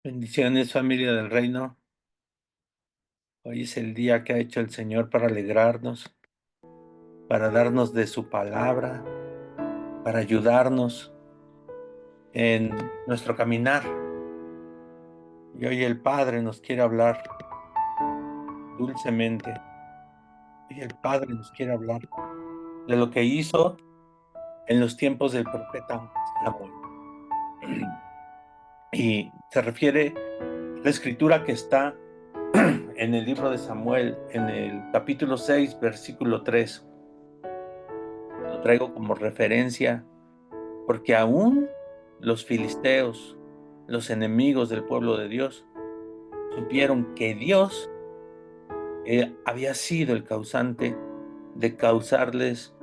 Bendiciones, familia del reino. Hoy es el día que ha hecho el Señor para alegrarnos, para darnos de su palabra, para ayudarnos en nuestro caminar. Y hoy el Padre nos quiere hablar dulcemente. Hoy el Padre nos quiere hablar de lo que hizo en los tiempos del profeta Samuel. Y se refiere a la escritura que está en el libro de Samuel, en el capítulo 6, versículo 3. Lo traigo como referencia porque aún los filisteos, los enemigos del pueblo de Dios, supieron que Dios había sido el causante de causarles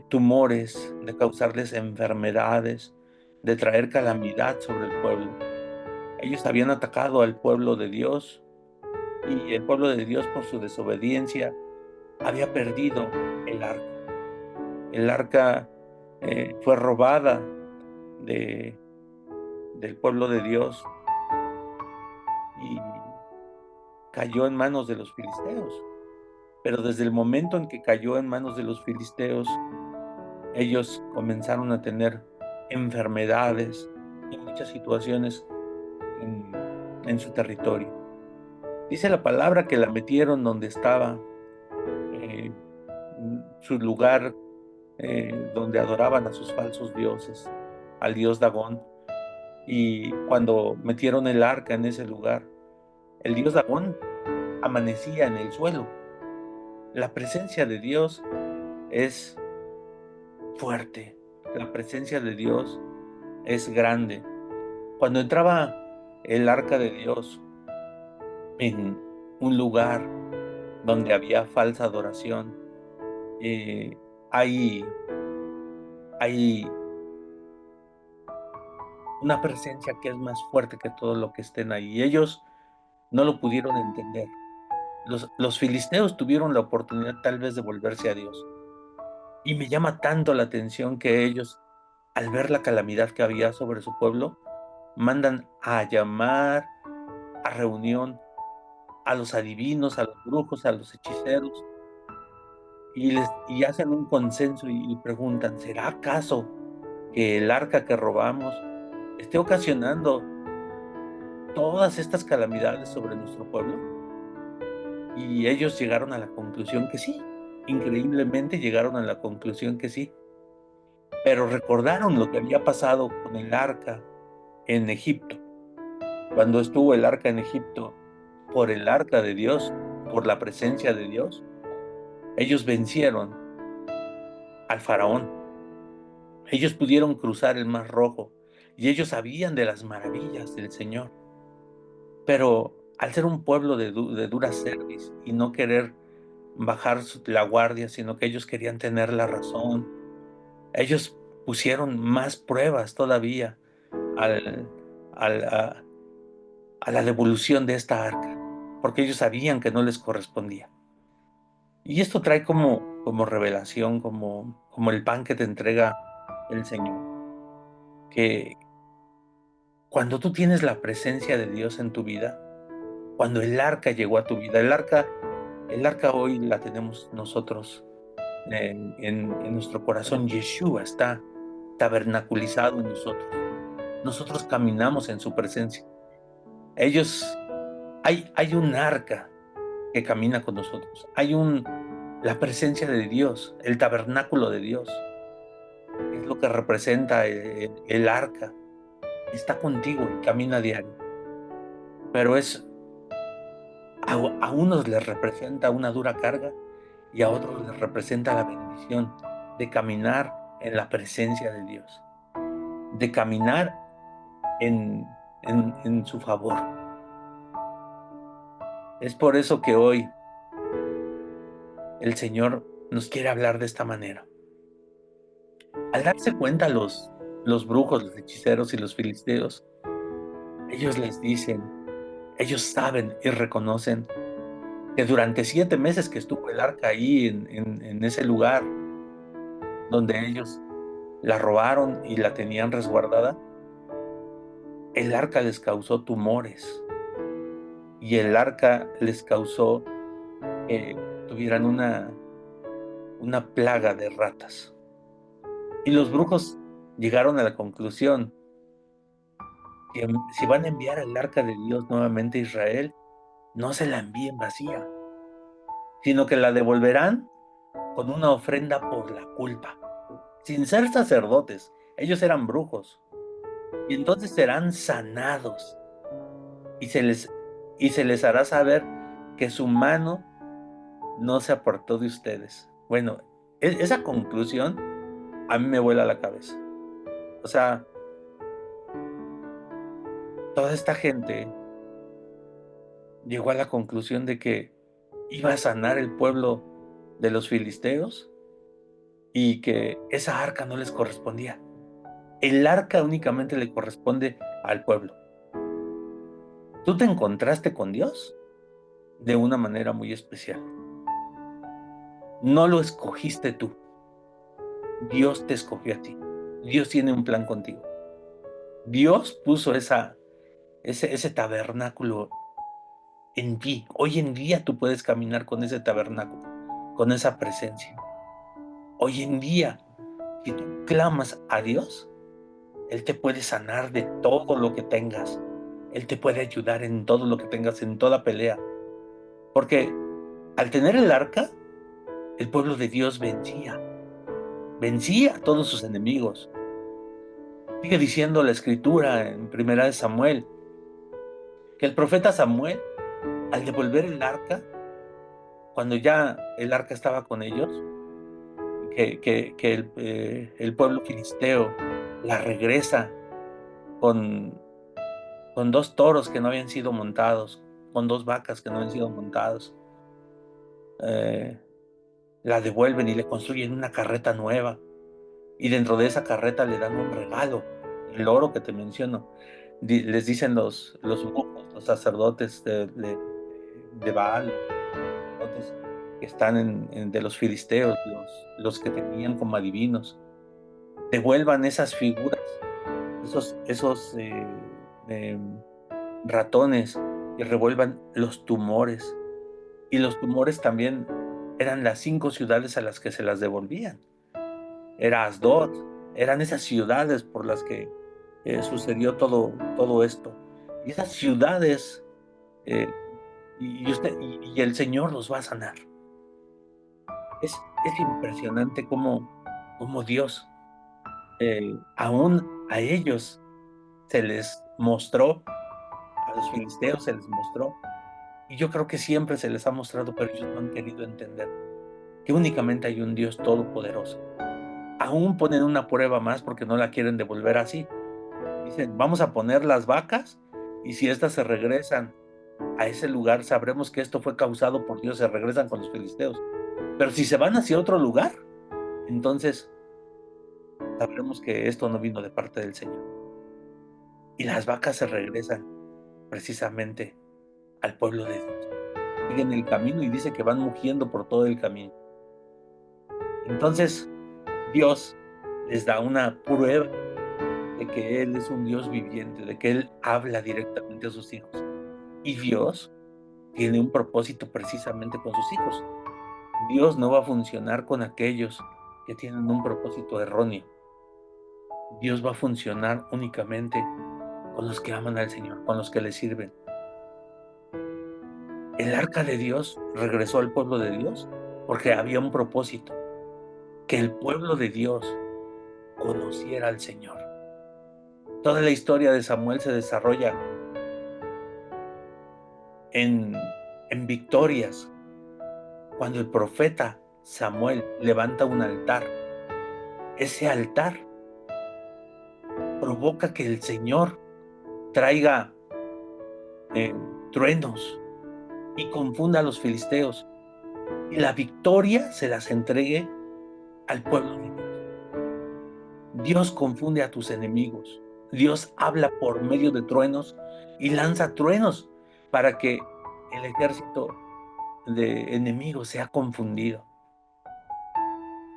tumores, de causarles enfermedades, de traer calamidad sobre el pueblo. Ellos habían atacado al pueblo de Dios y el pueblo de Dios, por su desobediencia, había perdido el arca. El arca fue robada de, del pueblo de Dios y cayó en manos de los filisteos. Pero desde el momento en que cayó en manos de los filisteos, ellos comenzaron a tener enfermedades y muchas situaciones en su territorio. Dice la palabra que la metieron donde estaba eh, su lugar, donde adoraban a sus falsos dioses, al dios Dagón. Y cuando metieron el arca en ese lugar, el dios Dagón amanecía en el suelo. La presencia de Dios es fuerte, la presencia de Dios es grande. Cuando entraba el arca de Dios en un lugar donde había falsa adoración, eh, hay, hay una presencia que es más fuerte que todo lo que estén ahí. Ellos no lo pudieron entender. Los filisteos tuvieron la oportunidad tal vez de volverse a Dios. Y me llama tanto la atención que ellos, al ver la calamidad que había sobre su pueblo, mandan a llamar a reunión a los adivinos, a los brujos, a los hechiceros, y hacen un consenso y preguntan, ¿será acaso que el arca que robamos esté ocasionando todas estas calamidades sobre nuestro pueblo? Y ellos llegaron a la conclusión que sí, increíblemente llegaron a la conclusión que sí, pero recordaron lo que había pasado con el arca en Egipto. Cuando estuvo el arca en Egipto, por el arca de Dios, por la presencia de Dios, ellos vencieron al faraón. Ellos pudieron cruzar el Mar Rojo y ellos sabían de las maravillas del Señor. Pero al ser un pueblo de dura cerviz y no querer bajar la guardia, sino que ellos querían tener la razón, ellos pusieron más pruebas todavía al, al, a la devolución de esta arca, porque ellos sabían que no les correspondía. Y esto trae como revelación, como el pan que te entrega el Señor, que cuando tú tienes la presencia de Dios en tu vida, cuando el arca llegó a tu vida, el arca hoy la tenemos nosotros en nuestro corazón. Yeshua está tabernaculizado en nosotros. Nosotros caminamos en su presencia. Ellos, hay un arca que camina con nosotros. La presencia de Dios, el tabernáculo de Dios, es lo que representa el arca. Está contigo y camina a diario. Pero a unos les representa una dura carga y a otros les representa la bendición de caminar en la presencia de Dios, de caminar en su favor. Es por eso que hoy el Señor nos quiere hablar de esta manera. Al darse cuenta los brujos, los hechiceros y los filisteos, ellos les dicen, ellos saben y reconocen que durante 7 meses que estuvo el arca ahí en ese lugar donde ellos la robaron y la tenían resguardada, el arca les causó tumores y el arca les causó que tuvieran una plaga de ratas. Y los brujos llegaron a la conclusión que si van a enviar el arca de Dios nuevamente a Israel, no se la envíen vacía, sino que la devolverán con una ofrenda por la culpa, sin ser sacerdotes. Ellos eran brujos. Y entonces serán sanados y se les hará saber que su mano no se apartó de ustedes. Bueno, esa conclusión a mí me vuela la cabeza. O sea, toda esta gente llegó a la conclusión de que iba a sanar el pueblo de los filisteos y que esa arca no les correspondía. El arca únicamente le corresponde al pueblo. Tú te encontraste con Dios de una manera muy especial. No lo escogiste tú. Dios te escogió a ti. Dios tiene un plan contigo. Dios puso ese tabernáculo en ti. Hoy en día tú puedes caminar con ese tabernáculo, con esa presencia. Hoy en día, si tú clamas a Dios, Él te puede sanar de todo lo que tengas. Él te puede ayudar en todo lo que tengas, en toda pelea. Porque al tener el arca, el pueblo de Dios vencía a todos sus enemigos. Sigue diciendo la escritura en Primera de Samuel, que el profeta Samuel, al devolver el arca, cuando ya el arca estaba con ellos, que el pueblo filisteo la regresa con, con 2 toros que no habían sido montados, con 2 vacas que no habían sido montados, eh, la devuelven y le construyen una carreta nueva. Y dentro de esa carreta le dan un regalo, el oro que te menciono. Les dicen los brujos, los sacerdotes de Baal, los sacerdotes que están de los filisteos, los que tenían como adivinos, devuelvan esas figuras, esos ratones, y revuelvan los tumores. Y los tumores también eran las 5 ciudades a las que se las devolvían. Era Asdod, eran esas ciudades por las que sucedió todo esto. Y esas ciudades, eh, y el Señor los va a sanar. Es impresionante cómo Dios, aún a ellos se les mostró, a los filisteos se les mostró, y yo creo que siempre se les ha mostrado, pero ellos no han querido entender que únicamente hay un Dios todopoderoso. Aún ponen una prueba más porque no la quieren devolver así. Dicen, vamos a poner las vacas y si éstas se regresan a ese lugar, sabremos que esto fue causado por Dios, se regresan con los filisteos. Pero si se van hacia otro lugar, entonces sabremos que esto no vino de parte del Señor. Y las vacas se regresan precisamente al pueblo de Dios. Siguen el camino y dice que van mugiendo por todo el camino. Entonces, Dios les da una prueba de que Él es un Dios viviente, de que Él habla directamente a sus hijos. Y Dios tiene un propósito precisamente con sus hijos. Dios no va a funcionar con aquellos que tienen un propósito erróneo. Dios va a funcionar únicamente con los que aman al Señor, con los que le sirven. El arca de Dios regresó al pueblo de Dios porque había un propósito, que el pueblo de Dios conociera al Señor. Toda la historia de Samuel se desarrolla en, en victorias, cuando el profeta Samuel levanta un altar. Ese altar provoca que el Señor traiga eh, truenos y confunda a los filisteos, y la victoria se las entregue al pueblo de Dios. Dios confunde a tus enemigos. Dios habla por medio de truenos y lanza truenos para que el ejército de enemigos sea confundido.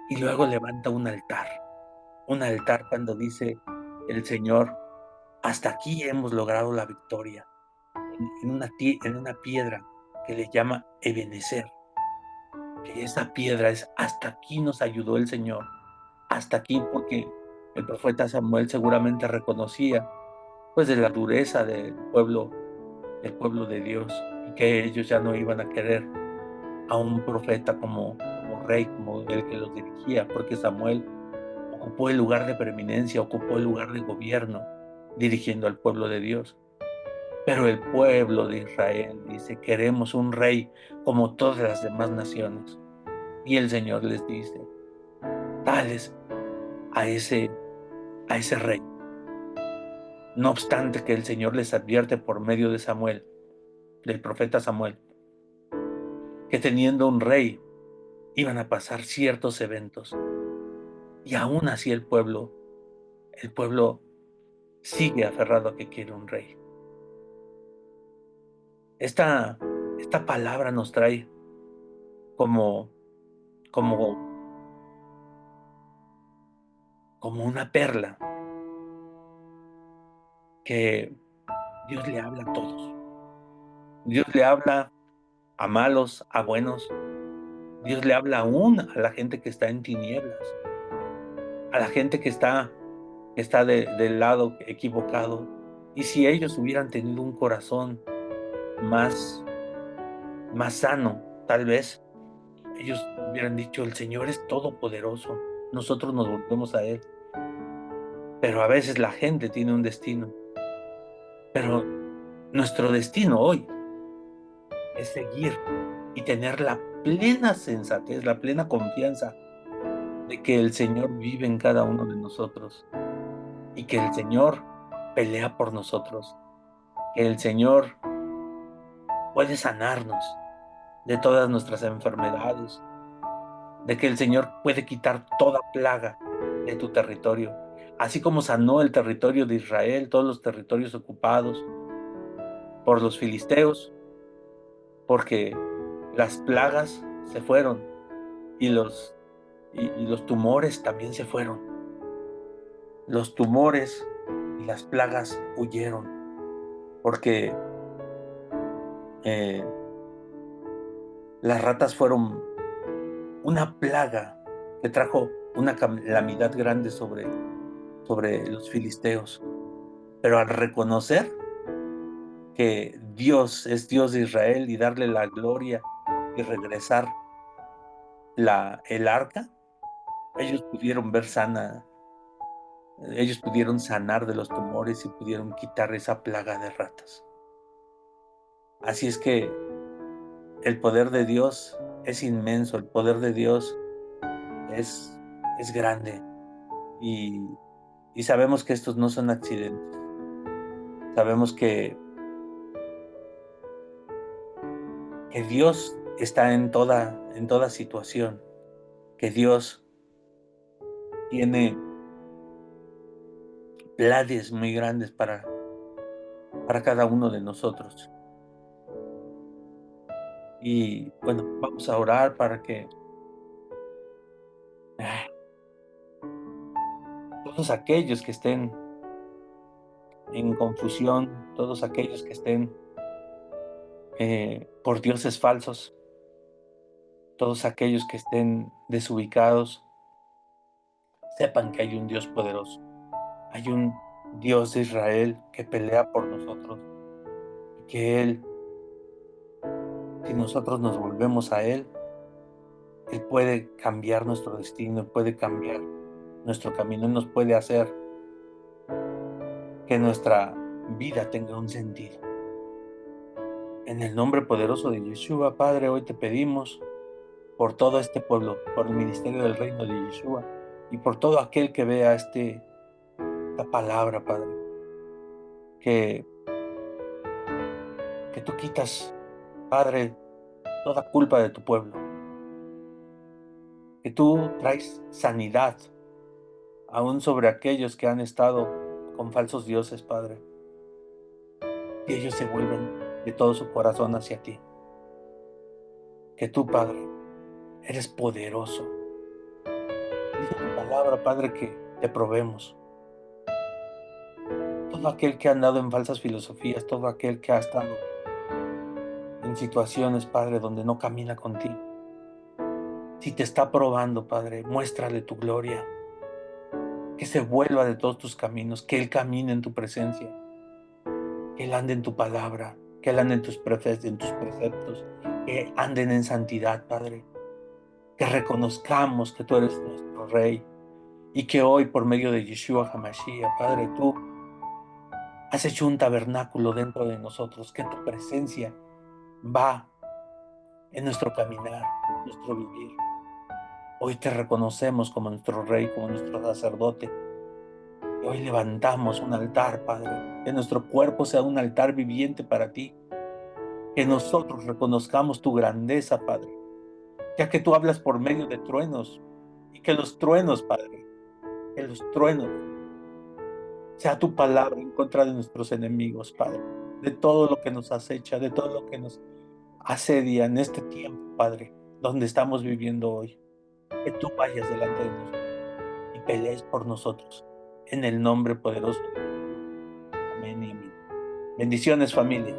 Y luego levanta un altar cuando dice el Señor, hasta aquí hemos logrado la victoria, en una piedra que le llama Ebenezer, que esa piedra es hasta aquí nos ayudó el Señor, hasta aquí, porque el profeta Samuel seguramente reconocía, pues, de la dureza del pueblo de Dios, y que ellos ya no iban a querer a un profeta como rey, como el que los dirigía, porque Samuel ocupó el lugar de preeminencia, ocupó el lugar de gobierno, dirigiendo al pueblo de Dios. Pero el pueblo de Israel dice: "Queremos un rey como todas las demás naciones". Y el Señor les dice: "Dales a ese rey". No obstante que el Señor les advierte por medio de Samuel, del profeta Samuel, que teniendo un rey iban a pasar ciertos eventos, y aún así el pueblo sigue aferrado a que quiere un rey. Esta esta palabra nos trae como como como una perla que Dios le habla a todos. Dios le habla a malos, a buenos. Dios le habla aún a la gente que está en tinieblas, a la gente que está del lado equivocado. Y si ellos hubieran tenido un corazón más sano, tal vez, ellos hubieran dicho: "El Señor es todopoderoso, nosotros nos volvemos a Él". Pero a veces la gente tiene un destino, pero nuestro destino hoy es seguir y tener la plena sensatez, la plena confianza de que el Señor vive en cada uno de nosotros y que el Señor pelea por nosotros, que el Señor puede sanarnos de todas nuestras enfermedades, de que el Señor puede quitar toda plaga de tu territorio, así como sanó el territorio de Israel, todos los territorios ocupados por los filisteos, porque las plagas se fueron y los tumores también se fueron. Los tumores y las plagas huyeron, porque, eh, las ratas fueron una plaga que trajo una calamidad grande sobre los filisteos. Pero al reconocer que Dios es Dios de Israel y darle la gloria y regresar el arca, ellos pudieron ver sana ellos pudieron sanar de los tumores y pudieron quitar esa plaga de ratas. Así es que el poder de Dios es inmenso, el poder de Dios es es grande, y sabemos que estos no son accidentes. Sabemos que Dios está en toda situación, que Dios tiene planes muy grandes para cada uno de nosotros. Y bueno, vamos a orar para que ah, todos aquellos que estén en confusión, todos aquellos que estén por dioses falsos, todos aquellos que estén desubicados, sepan que hay un Dios poderoso, hay un Dios de Israel que pelea por nosotros y que Él, si nosotros nos volvemos a Él puede cambiar nuestro destino, puede cambiar nuestro camino, Él nos puede hacer que nuestra vida tenga un sentido. En el nombre poderoso de Yeshua, Padre, hoy te pedimos por todo este pueblo, por el ministerio del reino de Yeshua y por todo aquel que vea esta palabra, Padre, que, que tú quitas, Padre, toda culpa de tu pueblo, que tú traes sanidad aún sobre aquellos que han estado con falsos dioses, Padre, y ellos se vuelven de todo su corazón hacia ti, que tú, Padre, eres poderoso. Dice tu palabra, Padre, que te probemos. todo aquel que ha andado en falsas filosofías, todo aquel que ha estado en situaciones, Padre, donde no camina contigo. Si te está probando, Padre, muéstrale tu gloria, que se vuelva de todos tus caminos, que Él camine en tu presencia, que Él ande en tu palabra, que Él ande en tus preceptos, que anden en santidad, Padre, que reconozcamos que tú eres nuestro Rey y que hoy, por medio de Yeshua HaMashiach, Padre, tú has hecho un tabernáculo dentro de nosotros, que tu presencia va en nuestro caminar, nuestro vivir. Hoy te reconocemos como nuestro Rey, como nuestro sacerdote. Y hoy levantamos un altar, Padre. Que nuestro cuerpo sea un altar viviente para ti. Que nosotros reconozcamos tu grandeza, Padre. Ya que tú hablas por medio de truenos. Y que los truenos, Padre, que los truenos sea tu palabra en contra de nuestros enemigos, Padre. De todo lo que nos acecha, de todo lo que nos asedia en este tiempo, Padre, donde estamos viviendo hoy. Que tú vayas delante de nosotros y pelees por nosotros. En el nombre poderoso de Jesús. Amén y amén. Bendiciones, familia.